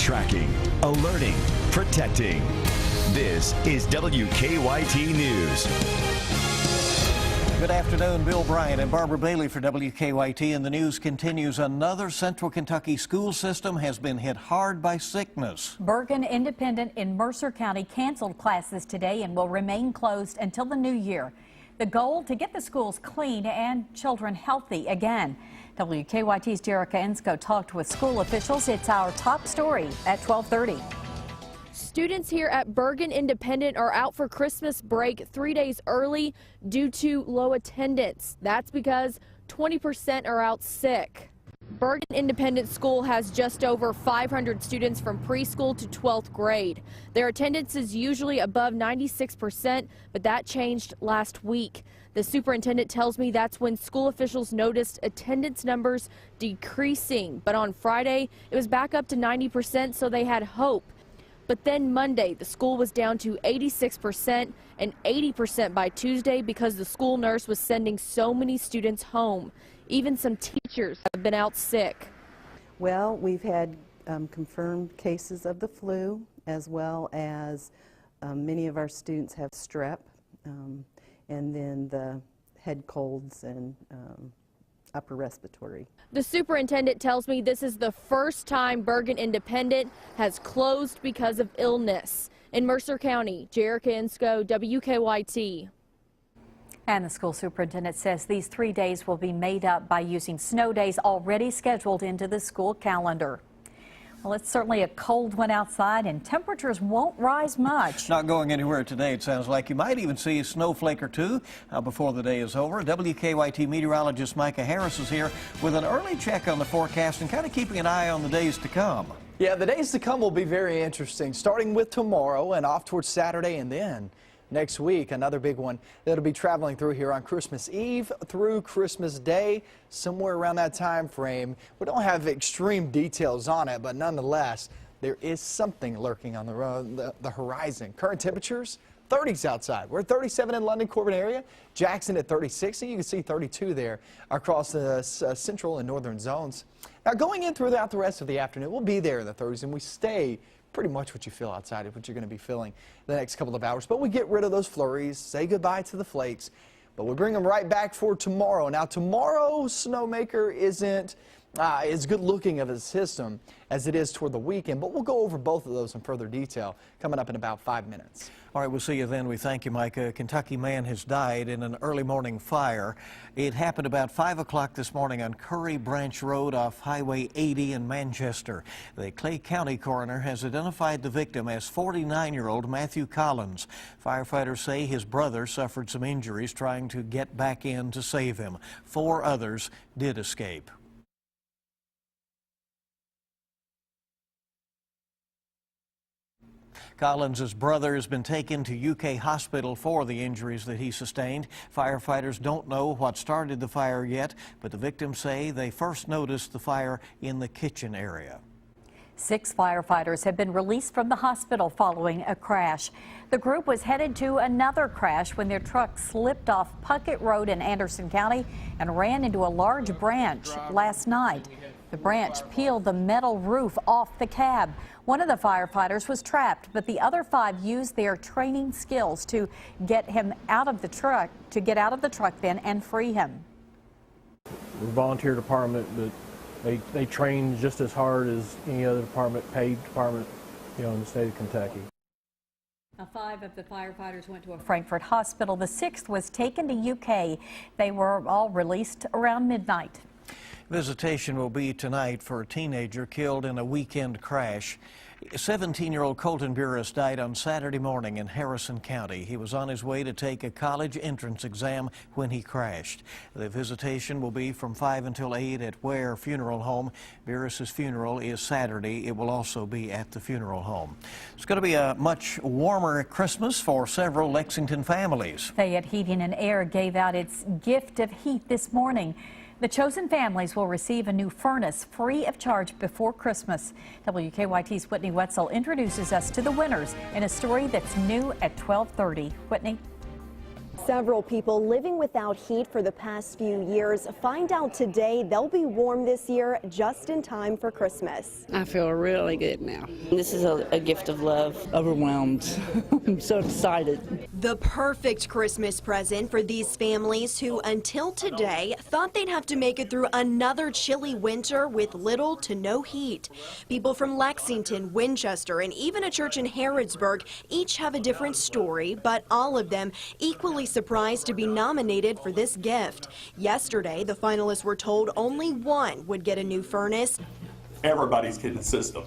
Tracking, alerting, protecting. This is WKYT News. Good afternoon. Bill Bryant and Barbara Bailey for WKYT, and the news continues. Another Central Kentucky school system has been hit hard by sickness. Bergen Independent in Mercer County canceled classes today and will remain closed until the new year. The goal, to get the schools clean and children healthy again. WKYT's Jerica Ensko talked with school officials. It's our top story at 12:30. Students here at Bergen Independent are out for Christmas break 3 days early due to low attendance. That's because 20% are out sick. Bergen Independent School has just over 500 students from preschool to 12th grade. Their attendance is usually above 96%, but that changed last week. The superintendent tells me that's when school officials noticed attendance numbers decreasing. But on Friday, it was back up to 90%, so they had hope. But then Monday, the school was down to 86% and 80% by Tuesday because the school nurse was sending so many students home. Even some teachers have been out sick. Well, we've had confirmed cases of the flu, as well as many of our students have strep, and then the head colds and upper respiratory. The superintendent tells me this is the first time Bergen Independent has closed because of illness. In Mercer County, Jerica Ensko, WKYT. And the school superintendent says these 3 days will be made up by using snow days already scheduled into the school calendar. Well, it's certainly a cold one outside, and temperatures won't rise much. Not going anywhere today, it sounds like. You might even see a snowflake or two before the day is over. WKYT meteorologist Micah Harris is here with an early check on the forecast and kind of keeping an eye on the days to come. Yeah, the days to come will be very interesting, starting with tomorrow and off towards Saturday, and then next week, another big one that'll be traveling through here on Christmas Eve through Christmas Day, somewhere around that time frame. We don't have extreme details on it, but nonetheless, there is something lurking on the horizon. Current temperatures, 30s outside. We're at 37 in London, Corbin area. Jackson at 36, and you can see 32 there across the central and northern zones. Now, going in throughout the rest of the afternoon, we'll be there in the 30s, and we stay pretty much what you feel outside is what you're going to be feeling the next couple of hours. But we get rid of those flurries, say goodbye to the flakes, but we bring them right back for tomorrow. Now, tomorrow's snowmaker isn't as good looking of a system as it is toward the weekend, but we'll go over both of those in further detail coming up in about 5 minutes. All right, we'll see you then. We thank you, Micah. A Kentucky man has died in an early morning fire. It happened about 5 o'clock this morning on Curry Branch Road off Highway 80 in Manchester. The Clay County coroner has identified the victim as 49-year-old Matthew Collins. Firefighters say his brother suffered some injuries trying to get back in to save him. 4 others did escape. Collins' brother has been taken to UK hospital for the injuries that he sustained. Firefighters don't know what started the fire yet, but the victims say they first noticed the fire in the kitchen area. 6 firefighters have been released from the hospital following a crash. The group was headed to another crash when their truck slipped off Puckett Road in Anderson County and ran into a large branch last night. The branch peeled the metal roof off the cab. One of the firefighters was trapped, but the other 5 used their training skills to get him out of the truck, then and free him. We're a volunteer department, but they train just as hard as any other department, paid department, in the state of Kentucky. Now, 5 of the firefighters went to a Frankfort hospital. The 6th was taken to UK. They were all released around midnight. Visitation will be tonight for a teenager killed in a weekend crash. 17-year-old Colton Burris died on Saturday morning in Harrison County. He was on his way to take a college entrance exam when he crashed. The visitation will be from 5 until 8 at Ware Funeral Home. Burris's funeral is Saturday. It will also be at the funeral home. It's going to be a much warmer Christmas for several Lexington families. Fayette Heating and Air gave out its gift of heat this morning. The chosen families will receive a new furnace free of charge before Christmas. WKYT's Whitney Wetzel introduces us to the winners in a story that's new at 12:30. Whitney? Several people living without heat for the past few years find out today they'll be warm this year just in time for Christmas. I feel really good now. This is a gift of love. Overwhelmed. I'm so excited. The perfect Christmas present for these families who, until today, thought they'd have to make it through another chilly winter with little to no heat. People from Lexington, Winchester, and even a church in Harrodsburg each have a different story, but all of them equally surprised to be nominated for this gift. Yesterday, the finalists were told only one would get a new furnace. Everybody's getting a system.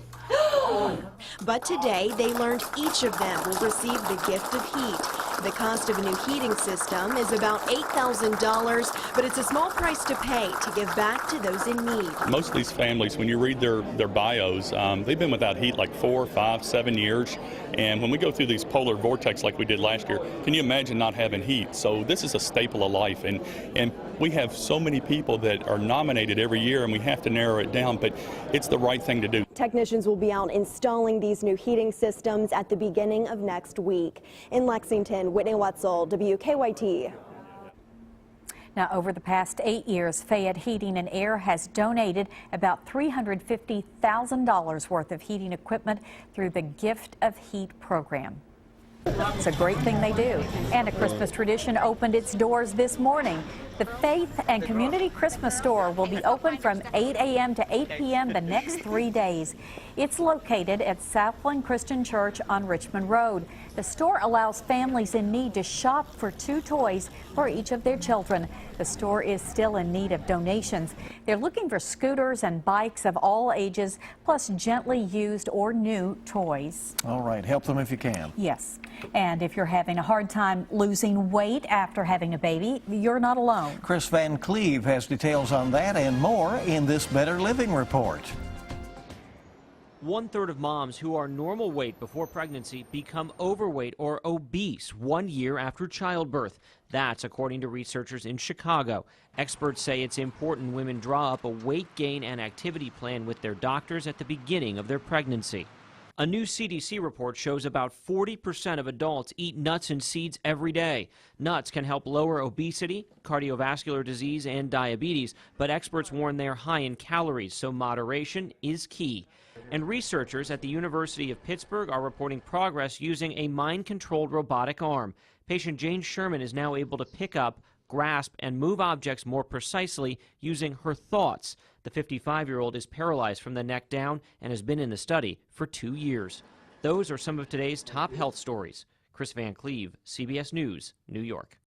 But today, they learned each of them will receive the gift of heat. The cost of a new heating system is about $8,000, but it's a small price to pay to give back to those in need. Most of these families, when you read their bios, they've been without heat like 4, 5, 7 years. And when we go through these polar vortex like we did last year, can you imagine not having heat? So this is a staple of life. And we have so many people that are nominated every year, and we have to narrow it down, but it's the right thing to do. Technicians will be out installing these new heating systems at the beginning of next week. In Lexington, Whitney Wetzel, WKYT. Now, over the past 8 years, Fayette Heating and Air has donated about $350,000 worth of heating equipment through the Gift of Heat program. It's a great thing they do. And a Christmas tradition opened its doors this morning. The Faith and Community Christmas Store will be open from 8 a.m. to 8 p.m. the next 3 days. It's located at Southland Christian Church on Richmond Road. The store allows families in need to shop for 2 toys for each of their children. The store is still in need of donations. They're looking for scooters and bikes of all ages, plus gently used or new toys. All right, help them if you can. Yes. And if you're having a hard time losing weight after having a baby, you're not alone. Chris Van Cleve has details on that and more in this Better Living report. 1/3 of moms who are normal weight before pregnancy become overweight or obese 1 year after childbirth. That's according to researchers in Chicago. Experts say it's important women draw up a weight gain and activity plan with their doctors at the beginning of their pregnancy. A new CDC report shows about 40% of adults eat nuts and seeds every day. Nuts can help lower obesity, cardiovascular disease, and diabetes, but experts warn they're high in calories, so moderation is key. And researchers at the University of Pittsburgh are reporting progress using a mind-controlled robotic arm. Patient Jane Sherman is now able to pick up, grasp, and move objects more precisely using her thoughts. The 55-year-old is paralyzed from the neck down and has been in the study for 2 years. Those are some of today's top health stories. Chris Van Cleve, CBS News, New York.